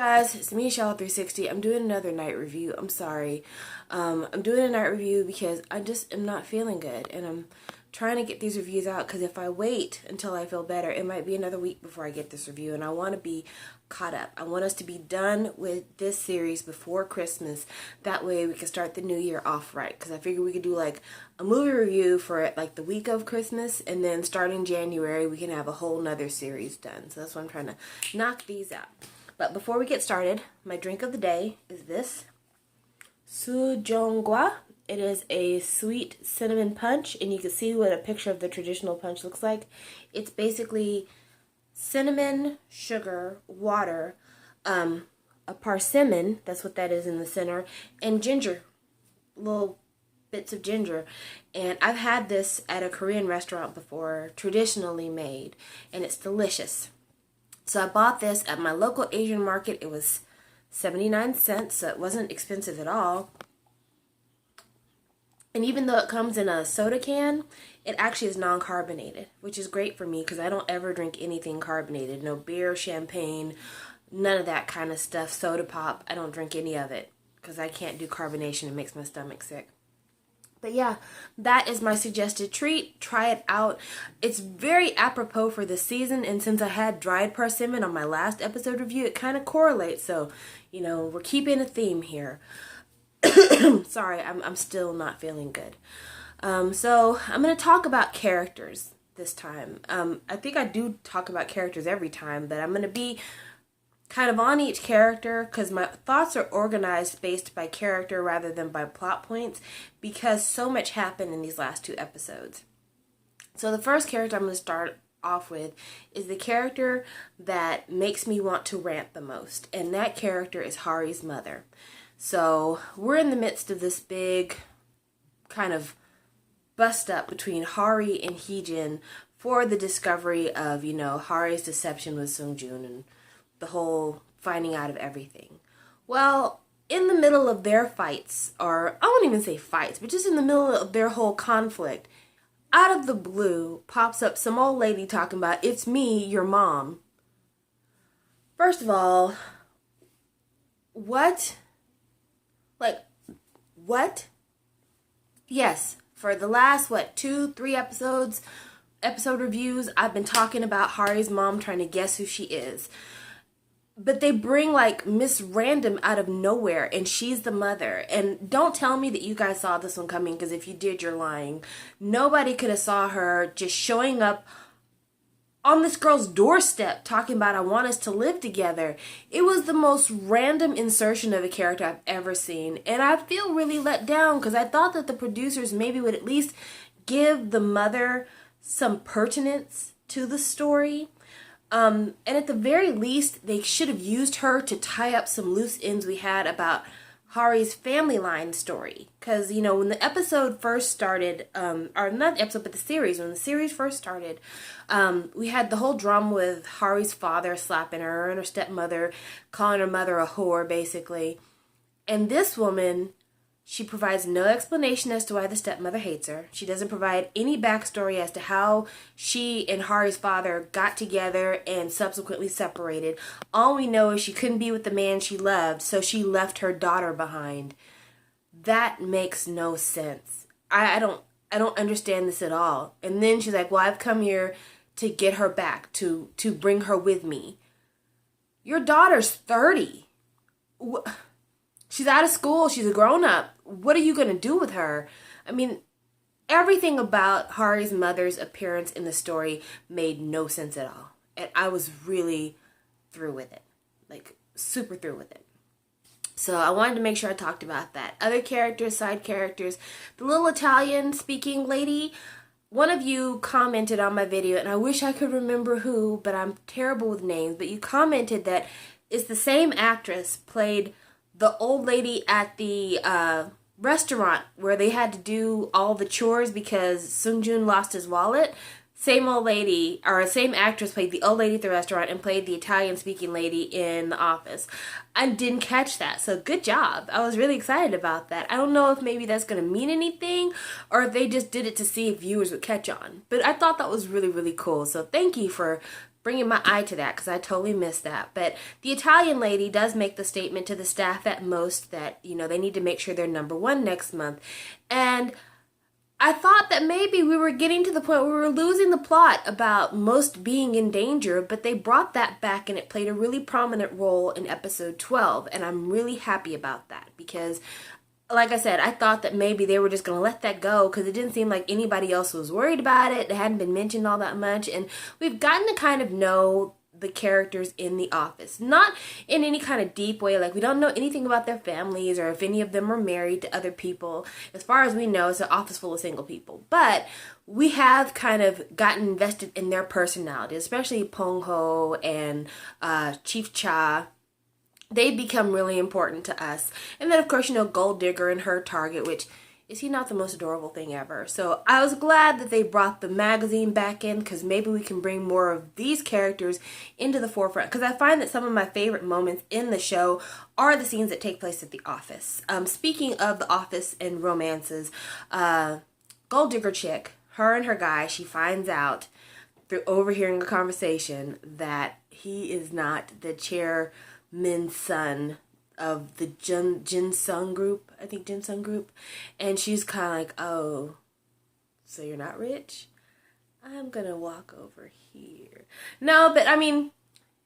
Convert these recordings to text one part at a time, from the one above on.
Guys, it's me, Shell360. I'm doing another night review. I'm sorry. I'm doing a night review because I just am not feeling good, and I'm trying to get these reviews out because if I wait until I feel better, it might be another week before I get this review, and I want to be caught up. I want us to be done with this series before Christmas. That way we can start the new year off right, because I figure we could do like a movie review for like the week of Christmas, and then starting January we can have a whole nother series done. So that's why I'm trying to knock these out. But before we get started, my drink of the day is this Jeong. It is a sweet cinnamon punch, and you can see what a picture of the traditional punch looks like. It's basically cinnamon, sugar, water, a persimmon, that's what that is in the center, and ginger, little bits of ginger. And I've had this at a Korean restaurant before, traditionally made, and it's delicious. So I bought this at my local Asian market. It was 79 cents, so it wasn't expensive at all. And even though it comes in a soda can, it actually is non-carbonated, which is great for me because I don't ever drink anything carbonated. No beer, champagne, none of that kind of stuff. Soda pop, I don't drink any of it because I can't do carbonation. It makes my stomach sick. But yeah, that is my suggested treat. Try it out. It's very apropos for this season, and since I had dried persimmon on my last episode review, it kind of correlates. So, you know, we're keeping a theme here. Sorry, I'm still not feeling good. So I'm going to talk about characters this time. I think I do talk about characters every time, but I'm going to be kind of on each character because my thoughts are organized based by character rather than by plot points because so much happened in these last two episodes. So the first character I'm going to start off with is the character that makes me want to rant the most, and that character is Hari's mother. So we're in the midst of this big kind of bust up between Hari and Heejin for the discovery of, you know, Hari's deception with Sungjun and the whole finding out of everything. Well, in the middle of their fights, or I won't even say fights, but just in the middle of their whole conflict, out of the blue pops up some old lady talking about, "It's me, your mom." First of all, what? Like, what? Yes, for the last, 2-3 episode reviews, I've been talking about Hari's mom trying to guess who she is. But they bring like Miss Random out of nowhere, and she's the mother. And don't tell me that you guys saw this one coming, because if you did, you're lying. Nobody could have saw her just showing up on this girl's doorstep talking about, "I want us to live together." It was the most random insertion of a character I've ever seen. And I feel really let down because I thought that the producers maybe would at least give the mother some pertinence to the story. And at the very least, they should have used her to tie up some loose ends we had about Hari's family line story. Because, you know, when the episode first started, or not the episode, but the series, when the series first started, we had the whole drama with Hari's father slapping her and her stepmother calling her mother a whore, basically. And this woman, she provides no explanation as to why the stepmother hates her. She doesn't provide any backstory as to how she and Hari's father got together and subsequently separated. All we know is she couldn't be with the man she loved, so she left her daughter behind. That makes no sense. I don't understand this at all. And then she's like, "Well, I've come here to get her back, to bring her with me." Your daughter's 30. She's out of school. She's a grown-up. What are you going to do with her? I mean, everything about Hari's mother's appearance in the story made no sense at all. And I was really through with it. Like, super through with it. So I wanted to make sure I talked about that. Other characters, side characters. The little Italian-speaking lady, one of you commented on my video, and I wish I could remember who, but I'm terrible with names. But you commented that it's the same actress played the old lady at the restaurant where they had to do all the chores because Sungjun lost his wallet. Same old lady, or same actress played the old lady at the restaurant and played the Italian-speaking lady in The Office. I didn't catch that, so good job. I was really excited about that. I don't know if maybe that's going to mean anything or if they just did it to see if viewers would catch on. But I thought that was really, really cool, so thank you for bringing my eye to that because I totally missed that. But the Italian lady does make the statement to the staff at Most that, you know, they need to make sure they're #1 next month. And I thought that maybe we were getting to the point where we were losing the plot about Most being in danger, but they brought that back and it played a really prominent role in episode 12. And I'm really happy about that because, like I said, I thought that maybe they were just going to let that go because it didn't seem like anybody else was worried about it. It hadn't been mentioned all that much. And we've gotten to kind of know the characters in The Office. Not in any kind of deep way. Like, we don't know anything about their families or if any of them are married to other people. As far as we know, it's an office full of single people. But we have kind of gotten invested in their personality, especially Pong Ho and Chief Cha. They become really important to us. And then, of course, you know, Gold Digger and her target, which, is he not the most adorable thing ever? So I was glad that they brought the magazine back in because maybe we can bring more of these characters into the forefront. Because I find that some of my favorite moments in the show are the scenes that take place at the office. Speaking of the office and romances, Gold Digger chick, her and her guy, she finds out through overhearing a conversation that he is not the chairman's son of the Jin Sung group, I think Jin Sung group, and she's kind of like, oh, so you're not rich? I'm gonna walk over here. No, but I mean,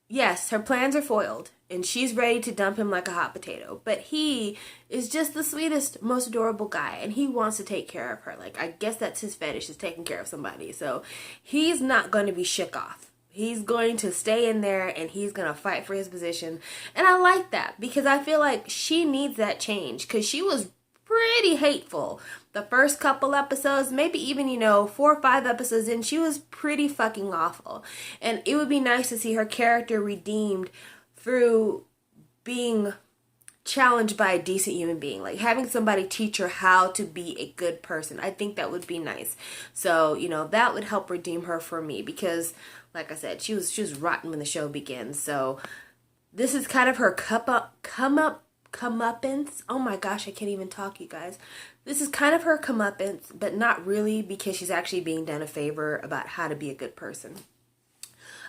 yes, her plans are foiled, and she's ready to dump him like a hot potato, but he is just the sweetest, most adorable guy, and he wants to take care of her. Like, I guess that's his fetish, is taking care of somebody, so he's not going to be shook off. He's going to stay in there and he's going to fight for his position. And I like that because I feel like she needs that change because she was pretty hateful the first couple episodes, maybe even, you know, 4 or 5 episodes in, she was pretty fucking awful. And it would be nice to see her character redeemed through being challenged by a decent human being, like having somebody teach her how to be a good person. I think that would be nice. So, you know, that would help redeem her for me because, like I said, she was rotten when the show begins. So this is kind of her comeuppance. Oh my gosh, I can't even talk, you guys. This is kind of her comeuppance, but not really because she's actually being done a favor about how to be a good person.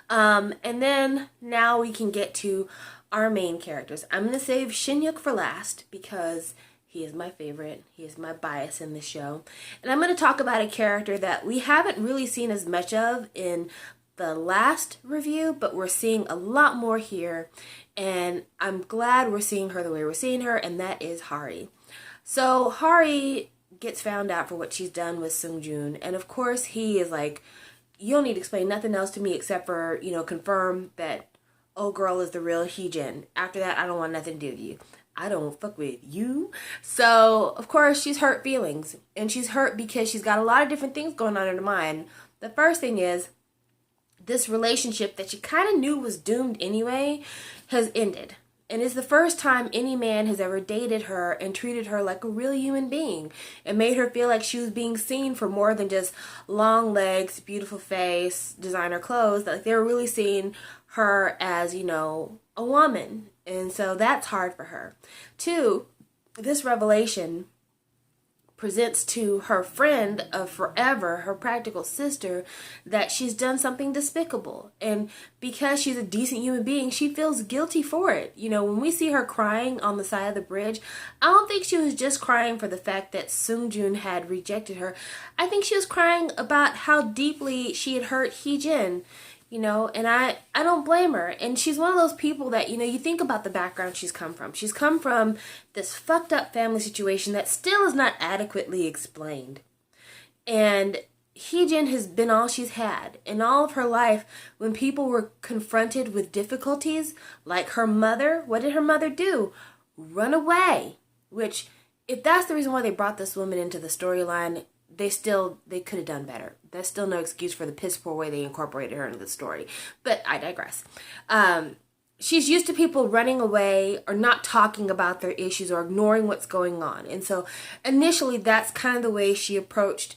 And then now we can get to our main characters. I'm going to save Shin-Yuk for last because he is my favorite. He is my bias in the show. And I'm going to talk about a character that we haven't really seen as much of in the last review, but we're seeing a lot more here. And I'm glad we're seeing her the way we're seeing her, and that is Hari. So Hari gets found out for what she's done with Sung-Joon. And of course, he is like, you don't need to explain nothing else to me except for, you know, confirm that old girl is the real Hee-jin. After that, I don't want nothing to do with you. I don't fuck with you. So, of course, she's hurt feelings. And she's hurt because she's got a lot of different things going on in her mind. The first thing is, this relationship that she kind of knew was doomed anyway has ended. And it's the first time any man has ever dated her and treated her like a real human being and made her feel like she was being seen for more than just long legs, beautiful face, designer clothes. Like, they were really seeing her as, you know, a woman. And so that's hard for her. 2, this revelation presents to her friend of forever, her practical sister, that she's done something despicable. And because she's a decent human being, she feels guilty for it. You know, when we see her crying on the side of the bridge, I don't think she was just crying for the fact that Sung-Joon had rejected her. I think she was crying about how deeply she had hurt Hee-jin. You know, and I don't blame her. And she's one of those people that, you know, you think about the background she's come from. She's come from this fucked up family situation that still is not adequately explained. And Hee-jin has been all she's had. In all of her life, when people were confronted with difficulties, like her mother, what did her mother do? Run away. Which, if that's the reason why they brought this woman into the storyline, they could have done better. That's still no excuse for the piss poor way they incorporated her into the story. But I digress. She's used to people running away or not talking about their issues or ignoring what's going on. And so initially that's kind of the way she approached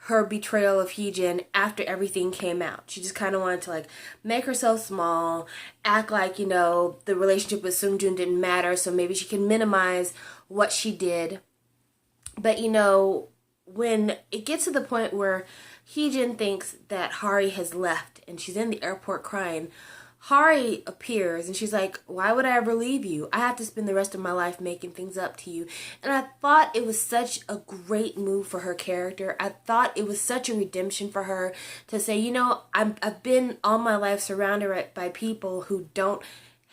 her betrayal of Hee-jin after everything came out. She just kind of wanted to like make herself small, act like, you know, the relationship with Sung-Joon didn't matter, so maybe she can minimize what she did. But, you know, when it gets to the point where Heejin thinks that Hari has left and she's in the airport crying. Hari appears and she's like, why would I ever leave you? I have to spend the rest of my life making things up to you. And I thought it was such a great move for her character. I thought it was such a redemption for her to say, you know, I've been all my life surrounded by people who don't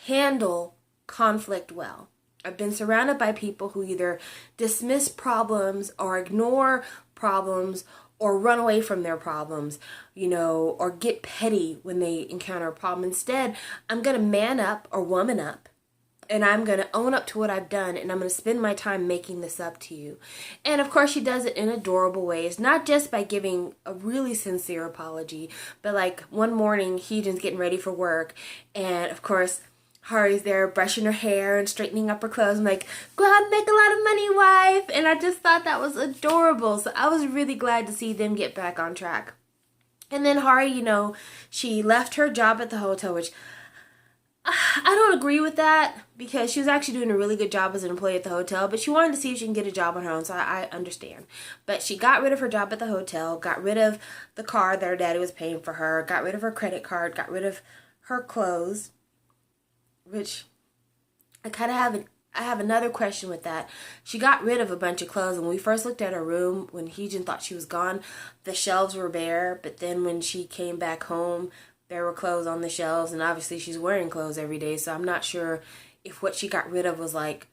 handle conflict well. I've been surrounded by people who either dismiss problems or ignore problems or run away from their problems, you know, or get petty when they encounter a problem. Instead, I'm going to man up or woman up, and I'm going to own up to what I've done, and I'm going to spend my time making this up to you. And of course, she does it in adorable ways, not just by giving a really sincere apology, but like one morning, Heejin's getting ready for work, and of course, Hari's there brushing her hair and straightening up her clothes. I'm like, go out and make a lot of money, wife. And I just thought that was adorable. So I was really glad to see them get back on track. And then Hari, you know, she left her job at the hotel, which I don't agree with that because she was actually doing a really good job as an employee at the hotel, but she wanted to see if she can get a job on her own, so I understand. But she got rid of her job at the hotel, got rid of the car that her daddy was paying for her, got rid of her credit card, got rid of her clothes, which I have another question with that. She got rid of a bunch of clothes, and when we first looked at her room, when Heejin thought she was gone, the shelves were bare, but then when she came back home, there were clothes on the shelves, and obviously she's wearing clothes every day, so I'm not sure if what she got rid of was like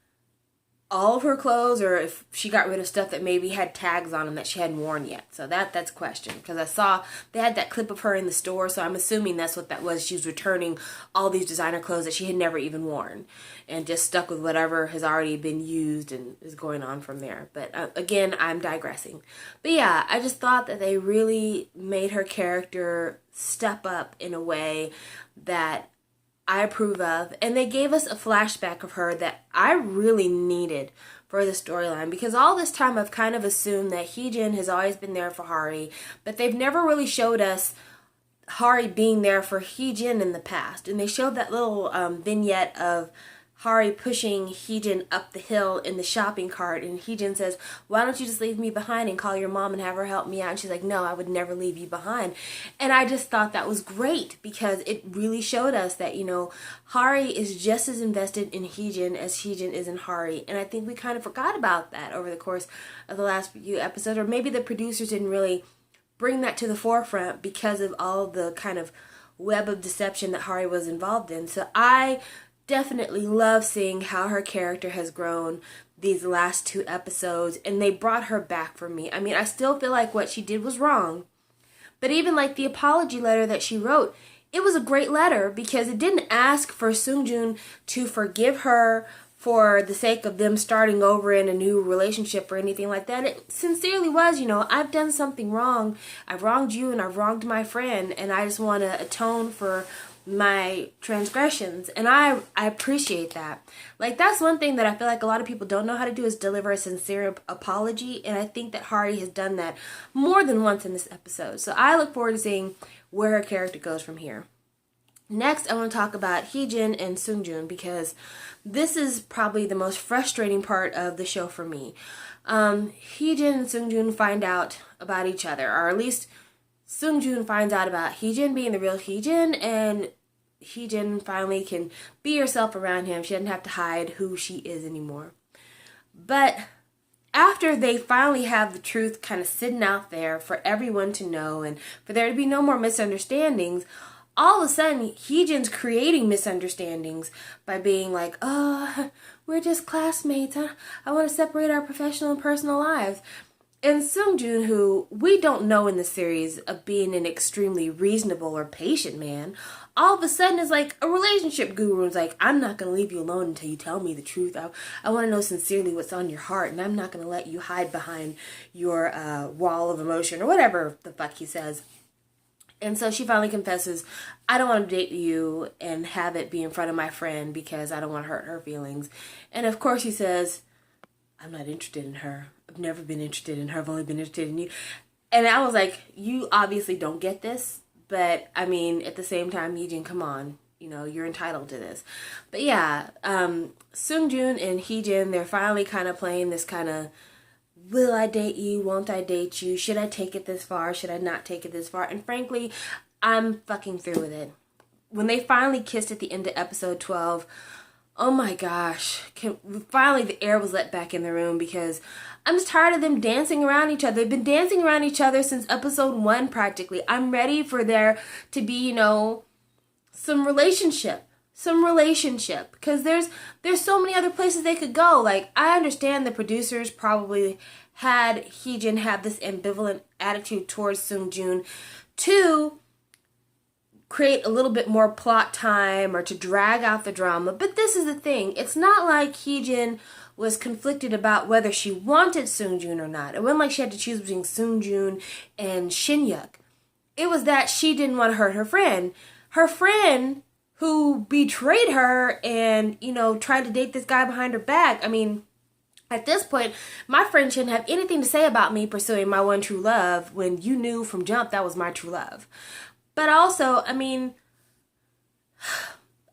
all of her clothes or if she got rid of stuff that maybe had tags on them that she hadn't worn yet. So that's a question, because I saw they had that clip of her in the store, so I'm assuming that's what that was. She was returning all these designer clothes that she had never even worn and just stuck with whatever has already been used and is going on from there. But again, I'm digressing. But yeah, I just thought that they really made her character step up in a way that I approve of, and they gave us a flashback of her that I really needed for the storyline, because all this time I've kind of assumed that Heejin has always been there for Hari, but they've never really showed us Hari being there for Heejin in the past. And they showed that little vignette of Hari pushing Heejin up the hill in the shopping cart, and Heejin says, why don't you just leave me behind and call your mom and have her help me out? And she's like, no, I would never leave you behind. And I just thought that was great, because it really showed us that, you know, Hari is just as invested in Heejin as Heejin is in Hari. And I think we kind of forgot about that over the course of the last few episodes, or maybe the producers didn't really bring that to the forefront because of all the kind of web of deception that Hari was involved in. So I definitely love seeing how her character has grown these last 2 episodes, and they brought her back for me. I mean, I still feel like what she did was wrong, but even like the apology letter that she wrote, it was a great letter because it didn't ask for Seungjoon to forgive her for the sake of them starting over in a new relationship or anything like that. It sincerely was, you know, I've done something wrong. I've wronged you and I've wronged my friend, and I just want to atone for my transgressions. And I appreciate that. Like, that's one thing that I feel like a lot of people don't know how to do, is deliver a sincere apology, and I think that Hari has done that more than once in this episode. So I look forward to seeing where her character goes from here. Next, I want to talk about Heejin and Seungjoon, because this is probably the most frustrating part of the show for me. Heejin and Seungjoon find out about each other, or at least Seungjoon finds out about Heejin being the real Heejin, and Heejin finally can be herself around him. She doesn't have to hide who she is anymore. But after they finally have the truth kind of sitting out there for everyone to know and for there to be no more misunderstandings, all of a sudden Heejin's creating misunderstandings by being like, oh, we're just classmates. I want to separate our professional and personal lives. And Seungjoon, who we don't know in the series of being an extremely reasonable or patient man, all of a sudden is like a relationship guru. It's like, I'm not going to leave you alone until you tell me the truth. I want to know sincerely what's on your heart, and I'm not going to let you hide behind your wall of emotion, or whatever the fuck he says. And so she finally confesses, I don't want to date you and have it be in front of my friend because I don't want to hurt her feelings. And of course he says, I'm not interested in her. I've never been interested in her. I've only been interested in you. And I was like, you obviously don't get this. But, I mean, at the same time, Heejin, come on. You know, you're entitled to this. But yeah, Seungjoon and Heejin, they're finally kind of playing this kind of will I date you? Won't I date you? Should I take it this far? Should I not take it this far? And frankly, I'm fucking through with it. When they finally kissed at the end of episode 12, oh my gosh, finally the air was let back in the room, because I'm just tired of them dancing around each other. They've been dancing around each other since episode 1 practically. I'm ready for there to be, you know, some relationship, because there's so many other places they could go. Like, I understand the producers probably had Heejin have this ambivalent attitude towards Seungjoon to create a little bit more plot time or to drag out the drama. But this is the thing. It's not like Heejin was conflicted about whether she wanted Seungjoon or not. It wasn't like she had to choose between Seungjoon and Shin-yuk. It was that she didn't want to hurt her friend. Her friend who betrayed her and, you know, tried to date this guy behind her back. I mean, at this point, my friend shouldn't have anything to say about me pursuing my one true love when you knew from jump that was my true love. But also, I mean,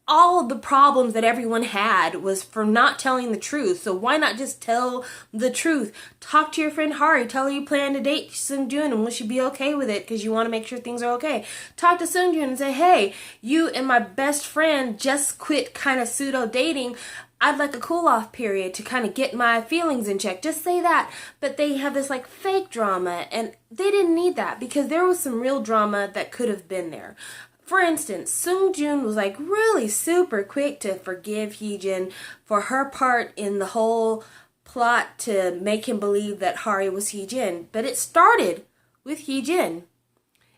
all of the problems that everyone had was for not telling the truth. So why not just tell the truth? Talk to your friend Hari. Tell her you plan to date Seungjoon and will she be okay with it because you want to make sure things are okay. Talk to Seungjoon and say, hey, you and my best friend just quit kind of pseudo dating. I'd like a cool off period to kind of get my feelings in check. Just say that. But they have this like fake drama, and they didn't need that because there was some real drama that could have been there. For instance, Seungjoon was like really super quick to forgive Heejin for her part in the whole plot to make him believe that Hari was Heejin. But it started with Heejin.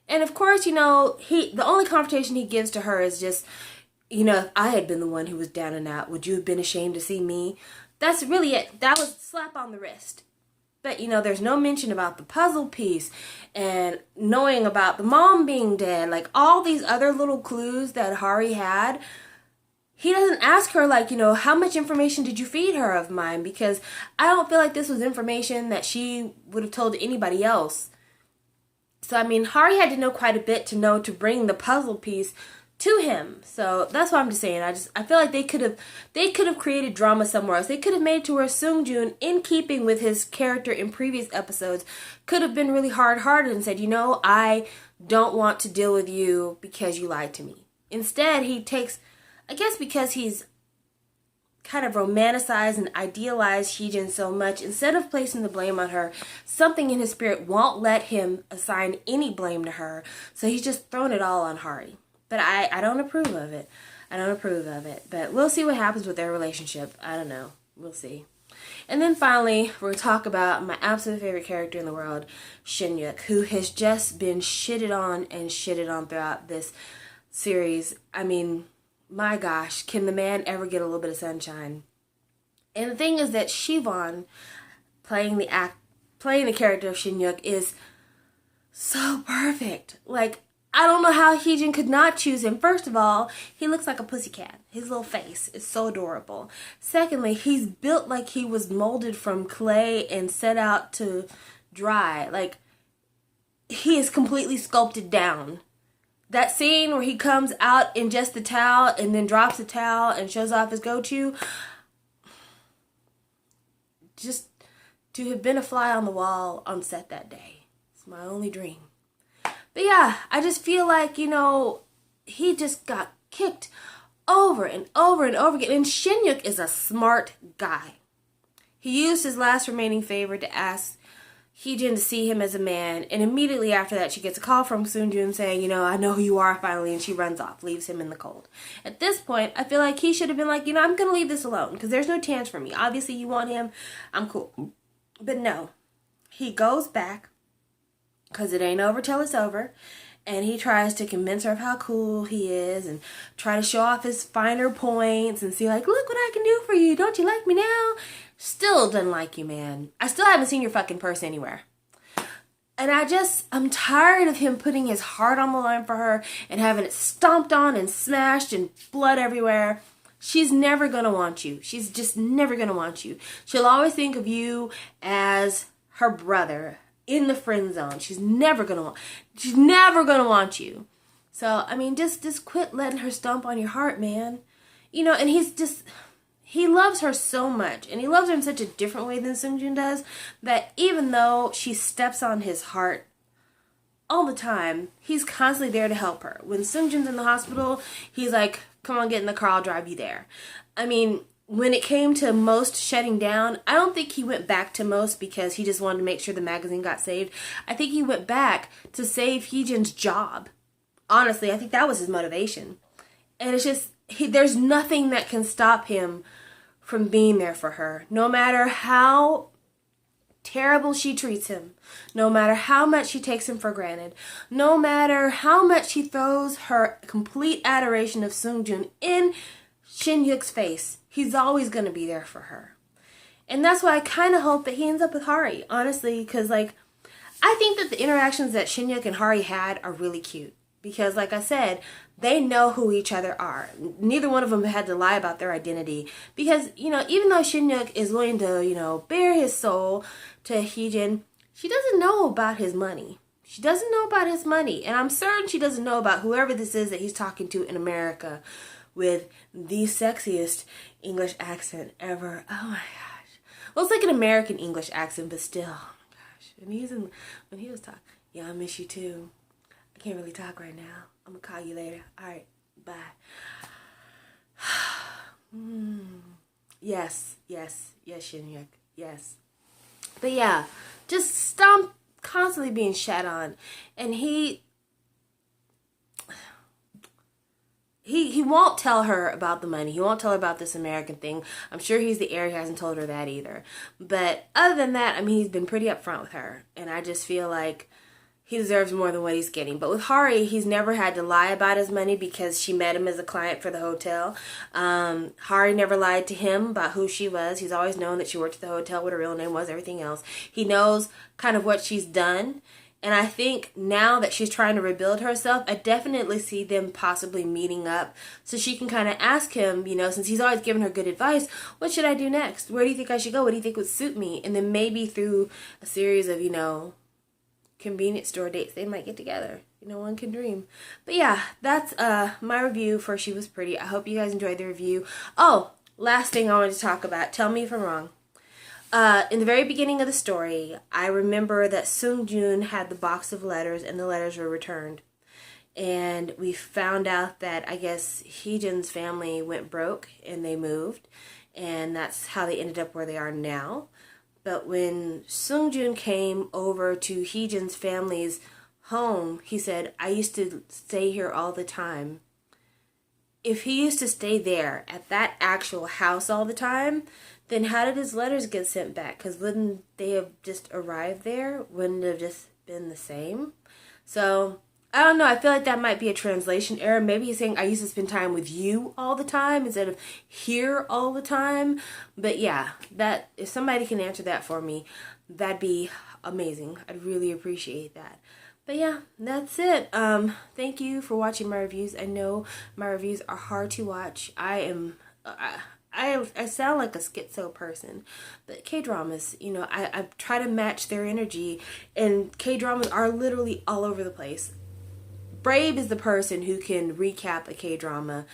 And of course, you know, the only confrontation he gives to her is just, you know, if I had been the one who was down and out, would you have been ashamed to see me? That's really it. That was a slap on the wrist. But, you know, there's no mention about the puzzle piece and knowing about the mom being dead. Like, all these other little clues that Hari had. He doesn't ask her, like, you know, how much information did you feed her of mine? Because I don't feel like this was information that she would have told anybody else. So, I mean, Hari had to know quite a bit to know to bring the puzzle piece to him. So that's what I'm just saying. I feel like they could have created drama somewhere else. They could have made it to where Seungjoon, in keeping with his character in previous episodes, could have been really hard-hearted and said, you know, I don't want to deal with you because you lied to me. Instead, he takes, I guess because he's kind of romanticized and idealized Heejin so much, instead of placing the blame on her, something in his spirit won't let him assign any blame to her. So he's just thrown it all on Hari. But I don't approve of it. I don't approve of it. But we'll see what happens with their relationship. I don't know. We'll see. And then finally, we're going to talk about my absolute favorite character in the world, Shin-yuk, who has just been shitted on throughout this series. I mean, my gosh, can the man ever get a little bit of sunshine? And the thing is that Siwon, playing the character of Shin-yuk, is so perfect. Like, I don't know how Heejin could not choose him. First of all, he looks like a pussycat. His little face is so adorable. Secondly, he's built like he was molded from clay and set out to dry. Like, he is completely sculpted down. That scene where he comes out in just the towel and then drops the towel and shows off his go-to. Just to have been a fly on the wall on set that day. It's my only dream. But yeah, I just feel like, you know, he just got kicked over and over and over again. And Shin-yuk is a smart guy. He used his last remaining favor to ask Heejin to see him as a man. And immediately after that, she gets a call from Seungjoon saying, you know, I know who you are finally. And she runs off, leaves him in the cold. At this point, I feel like he should have been like, you know, I'm going to leave this alone because there's no chance for me. Obviously, you want him. I'm cool. But no, he goes back. Because it ain't over till it's over. And he tries to convince her of how cool he is and try to show off his finer points and see like, look what I can do for you. Don't you like me now? Still doesn't like you, man. I still haven't seen your fucking purse anywhere. And I'm tired of him putting his heart on the line for her and having it stomped on and smashed and blood everywhere. She's never going to want you. She's just never going to want you. She'll always think of you as her brother in the friend zone. She's never gonna want you. So I mean, just quit letting her stomp on your heart, man. You know, and he's he loves her so much, and he loves her in such a different way than Seungjun does, that even though she steps on his heart all the time, he's constantly there to help her. When Seungjun's in the hospital, he's like, come on, get in the car, I'll drive you there. I mean, when it came to Most shutting down, I don't think he went back to Most because he just wanted to make sure the magazine got saved. I think he went back to save Heejin's job. Honestly, I think that was his motivation. And it's just, there's nothing that can stop him from being there for her. No matter how terrible she treats him, no matter how much she takes him for granted, no matter how much she throws her complete adoration of Seungjun in Shin Hyuk's face, he's always going to be there for her. And that's why I kind of hope that he ends up with Hari, honestly, because, like, I think that the interactions that Shin Hyuk and Hari had are really cute. Because, like I said, they know who each other are. Neither one of them had to lie about their identity. Because, you know, even though Shin Hyuk is willing to, you know, bare his soul to Heejin, she doesn't know about his money. She doesn't know about his money. And I'm certain she doesn't know about whoever this is that he's talking to in America with the sexiest English accent ever. Oh my gosh. Well, it's like an American English accent, but still. Oh my gosh. And when he was talking, yeah, I miss you too. I can't really talk right now. I'm gonna call you later. All right, bye. Yes, Shin Hyuk, yes. But yeah, just stop constantly being shat on, and he won't tell her about the money. He won't tell her about this American thing. I'm sure he's the heir. He hasn't told her that either. But other than that, I mean, he's been pretty upfront with her, and I just feel like he deserves more than what he's getting. But with Hari, he's never had to lie about his money because she met him as a client for the hotel. Hari never lied to him about who she was. He's always known that she worked at the hotel, what her real name was, everything else. He knows kind of what she's done. And I think now that she's trying to rebuild herself, I definitely see them possibly meeting up so she can kind of ask him, you know, since he's always given her good advice, what should I do next? Where do you think I should go? What do you think would suit me? And then maybe through a series of, you know, convenience store dates, they might get together. You know, one can dream. But yeah, that's my review for She Was Pretty. I hope you guys enjoyed the review. Oh, last thing I wanted to talk about. Tell me if I'm wrong. In the very beginning of the story, I remember that Seungjun had the box of letters and the letters were returned. And we found out that, I guess, Heejin's family went broke and they moved. And that's how they ended up where they are now. But when Seungjun came over to Heejin's family's home, he said, I used to stay here all the time. If he used to stay there at that actual house all the time, then how did his letters get sent back? Because wouldn't they have just arrived there? Wouldn't it have just been the same? So, I don't know. I feel like that might be a translation error. Maybe he's saying, I used to spend time with you all the time instead of here all the time. But yeah, that if somebody can answer that for me, that'd be amazing. I'd really appreciate that. But yeah, that's it. Thank you for watching my reviews. I know my reviews are hard to watch. I sound like a schizo person, but K-dramas, you know, I try to match their energy, and K-dramas are literally all over the place. Brave is the person who can recap a K-drama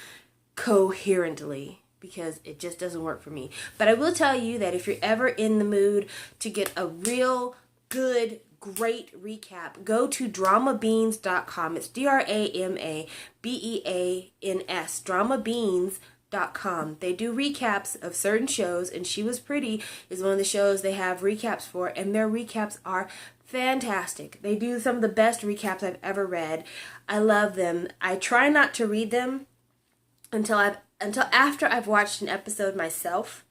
coherently, because it just doesn't work for me. But I will tell you that if you're ever in the mood to get a real good, great recap, go to dramabeans.com. It's DRAMABEANS, dramabeans.com. They do recaps of certain shows, and She Was Pretty is one of the shows they have recaps for, and their recaps are fantastic. They do some of the best recaps I've ever read. I love them. I try not to read them until after I've watched an episode myself.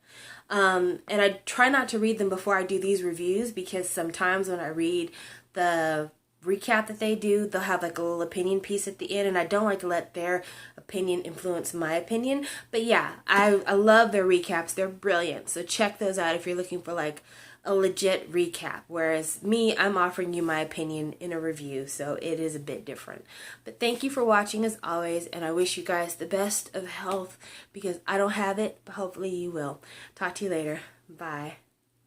And I try not to read them before I do these reviews, because sometimes when I read the recap that they do, they'll have like a little opinion piece at the end, and I don't like to let their opinion influence my opinion. But yeah, I love their recaps. They're brilliant. So check those out if you're looking for like a legit recap, whereas me, I'm offering you my opinion in a review, so it is a bit different. But thank you for watching as always, and I wish you guys the best of health, because I don't have it, but hopefully you will. Talk to you later. Bye.